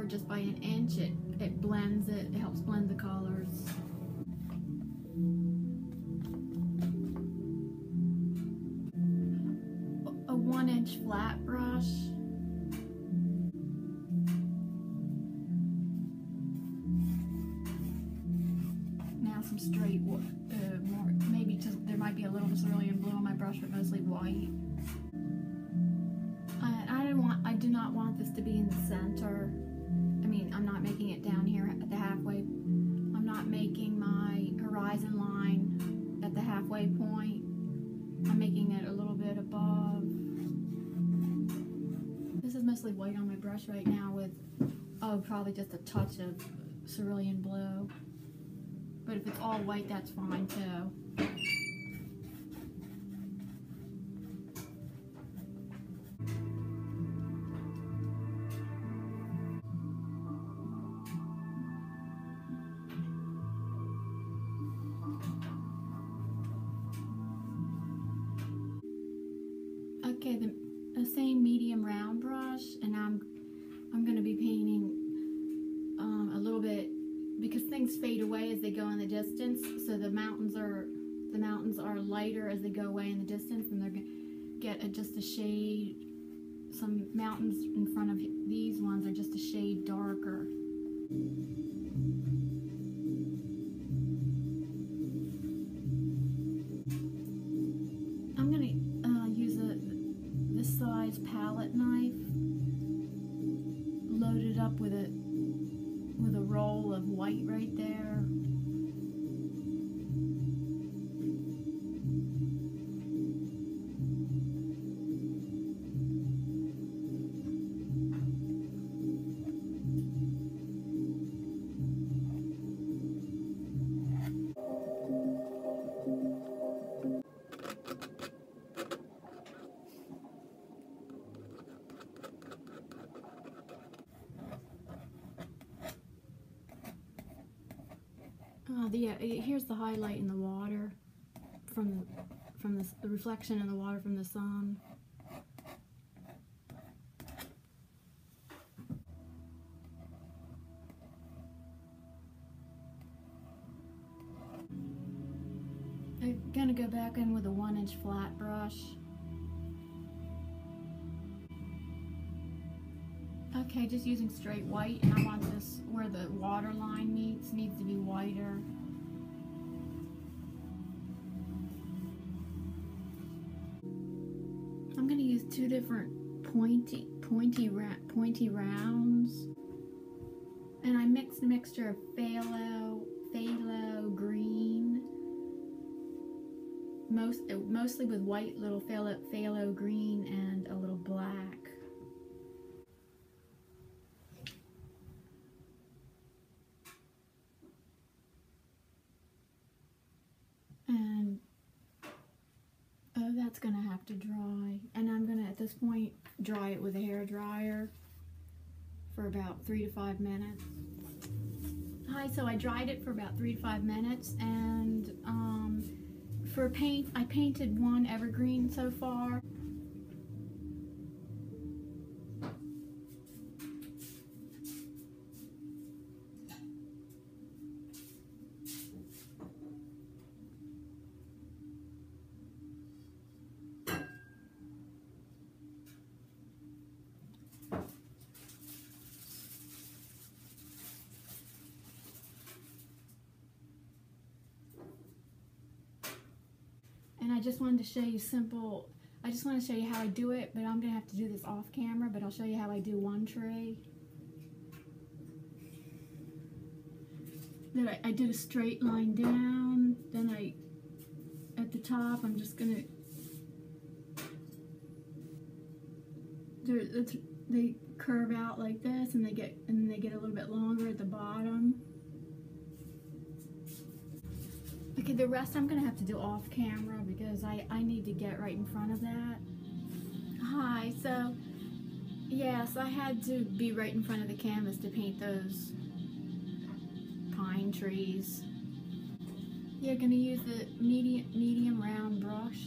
or just by an inch, it blends it. It helps blend the colors. A 1-inch flat brush. Now some straight, more, maybe just, there might be a little cerulean blue on my brush, but mostly white. I do not want this to be in the center. I mean, I'm not making it down here at the halfway. I'm not making my horizon line at the halfway point. I'm making it a little bit above. This is mostly white on my brush right now with, oh, probably just a touch of cerulean blue. But if it's all white, that's fine too. Okay, the same medium round brush, and I'm going to be painting a little bit, because things fade away as they go in the distance. So the mountains are lighter as they go away in the distance, and they're going to get just a shade. Some mountains in front of these ones are just a shade darker. I'm going to use this size palette knife, loaded up with a roll of white right there. Here's the highlight in the water from the reflection in the water from the sun. I'm gonna go back in with a 1-inch flat brush. Okay, just using straight white, and I want this where the water line needs to be whiter. I'm going to use two different pointy rounds, and I mixed a mixture of phalo green, mostly with white, little phalo green, and a little black. And that's gonna have to dry, and I'm gonna at this point dry it with a hair dryer for about 3 to 5 minutes. Hi, so I dried it for about 3 to 5 minutes, and for paint, I painted one evergreen so far. And I just wanted to show you I just want to show you how I do it, but I'm going to have to do this off camera, but I'll show you how I do one tree. Then I did a straight line down, then at the top, I'm just going to, they curve out like this, and they get a little bit longer at the bottom. Okay, the rest I'm gonna have to do off camera because I need to get right in front of that. Hi, so yes, I had to be right in front of the canvas to paint those pine trees. You're gonna use the medium round brush.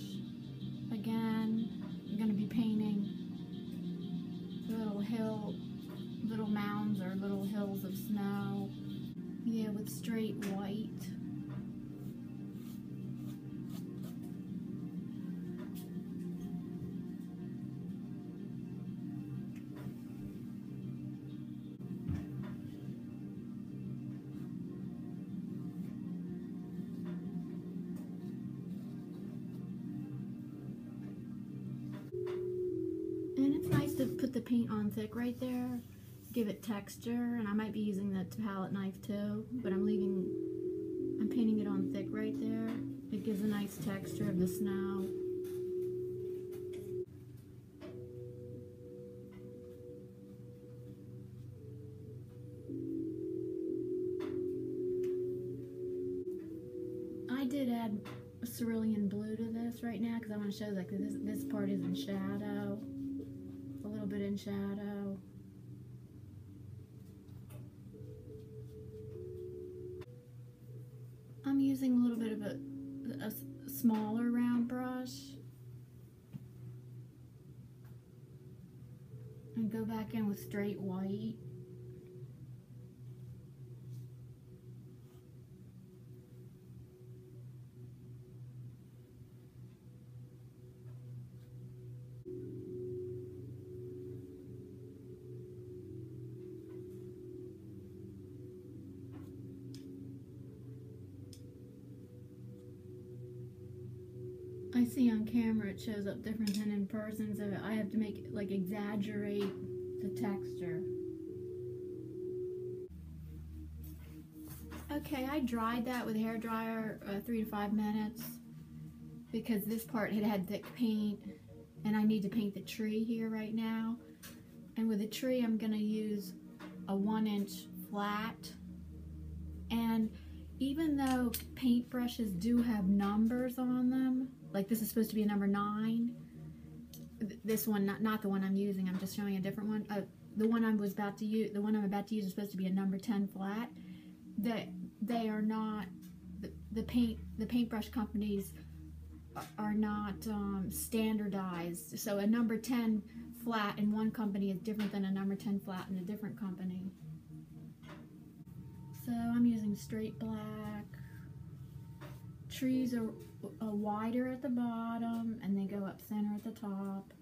Again, I'm gonna be painting little mounds or little the paint on thick right there, give it texture, and I might be using the palette knife too, but I'm painting it on thick right there. It gives a nice texture of the snow. I did add a cerulean blue to this right now because I want to show like this part is in shadow, a little bit in shadow. I'm using a little bit of a smaller round brush and go back in with straight white. I see on camera it shows up different than in person, so I have to make it, like, exaggerate the texture. Okay, I dried that with a hairdryer 3 to 5 minutes because this part had thick paint and I need to paint the tree here right now. And with the tree I'm going to use a 1-inch flat, and even though paintbrushes do have numbers on them, like this is supposed to be a number 9. This one, not the one I'm using. I'm just showing a different one. The one I'm about to use is supposed to be a number 10 flat. They are not. The paintbrush companies are not standardized. So a number 10 flat in one company is different than a number 10 flat in a different company. So I'm using straight black. Trees are wider at the bottom and they go up center at the top.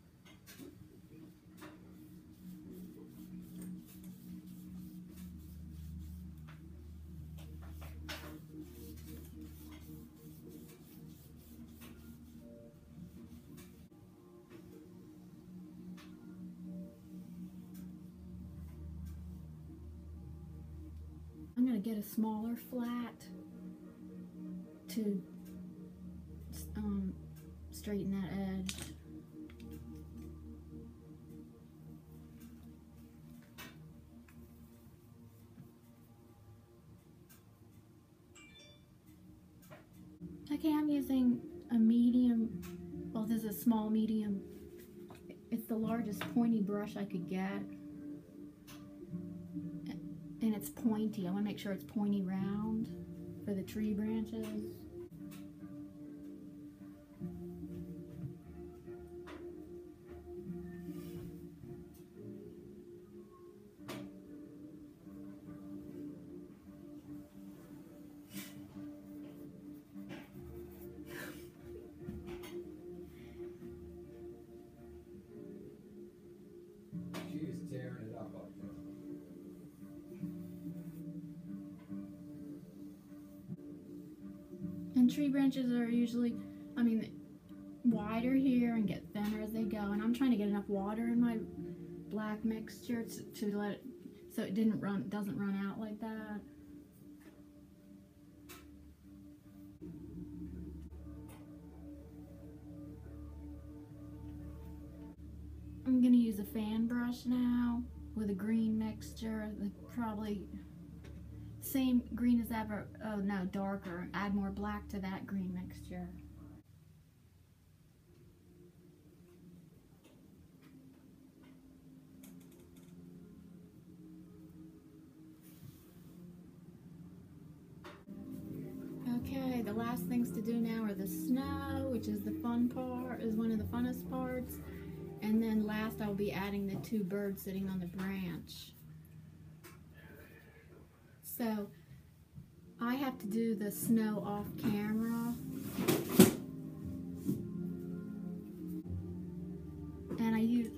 I'm going to get a smaller flat to straighten that edge. Okay, I'm using a medium, well, this is a small medium. It's the largest pointy brush I could get. And it's pointy. I want to make sure it's pointy round for the tree branches. She's tearing it up there. And tree branches are usually, wider here and get thinner as they go. And I'm trying to get enough water in my black mixture to let it, so it doesn't run out like that. I'm gonna use a fan brush now with a green mixture, probably same green as ever. Oh no, darker. Add more black to that green mixture. Okay, the last things to do now are the snow, which is the fun part, is one of the funnest parts. And then last I'll be adding the 2 birds sitting on the branch. So I have to do the snow off camera. And I use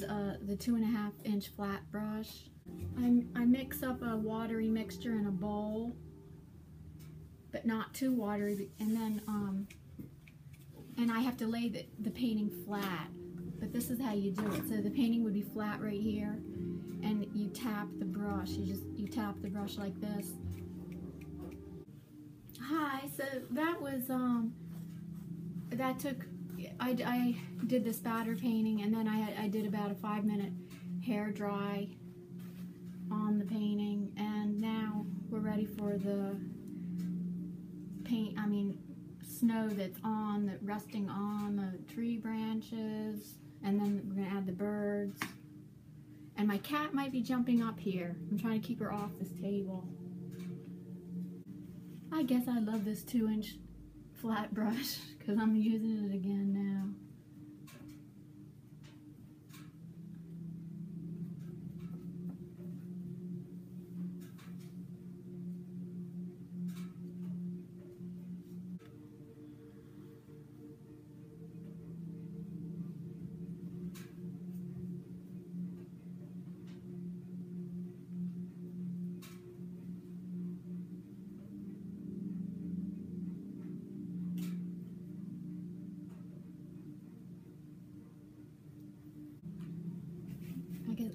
the 2.5-inch flat brush. I mix up a watery mixture in a bowl, but not too watery, and then and I have to lay the painting flat. but this is how you do it. So the painting would be flat right here, and you tap the brush. You tap the brush like this. Hi, so that was that took, I did the spatter painting, and then I did about a 5-minute hair dry on the painting, and now we're ready for the snow that's resting on the tree branches, and then we're gonna add the birds. And my cat might be jumping up here. I'm trying to keep her off this table. I guess I love this 2-inch flat brush because I'm using it again now.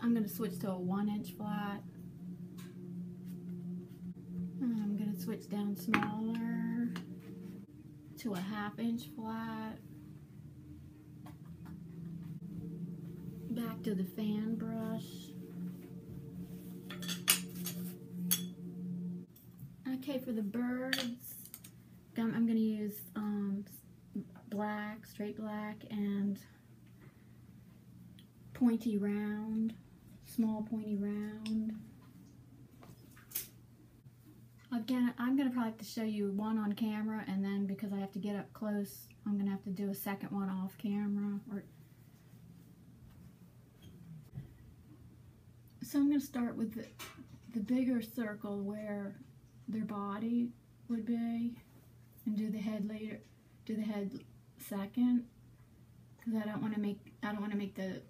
I'm going to switch to a 1-inch flat. And I'm going to switch down smaller to a 1/2-inch flat. Back to the fan brush. Okay, for the birds, I'm going to use black, straight black, and pointy round, small pointy round. Again, I'm going to probably have to show you one on camera, and then because I have to get up close, I'm going to have to do a second one off camera. So I'm going to start with the bigger circle where their body would be, and do the head later, do the head second, because I don't want to make the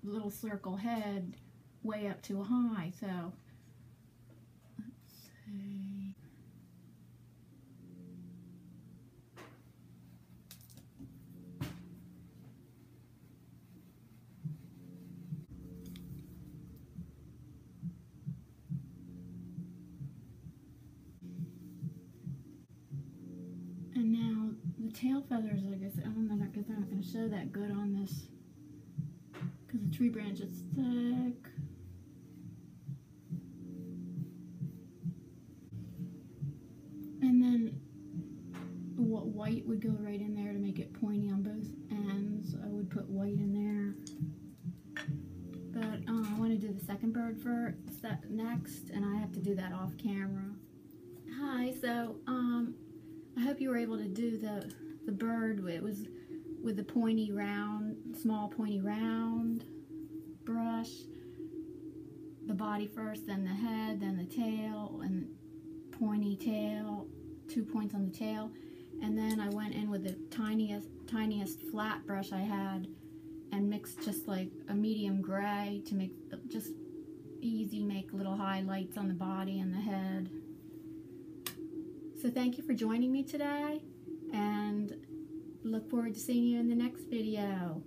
little circle head way up too high. So let's see. And now the tail feathers, I guess, I'm not going to show that good on this because the tree branch is thick. And then what white would go right in there to make it pointy on both ends. I would put white in there. But I want to do the second bird next, and I have to do that off camera. Hi, so I hope you were able to do the bird. It was with the pointy round, small pointy round brush. The body first, then the head, then the tail, and pointy tail, 2 points on the tail. And then I went in with the tiniest flat brush I had and mixed just like a medium gray to make just easy, make little highlights on the body and the head. So thank you for joining me today, and look forward to seeing you in the next video.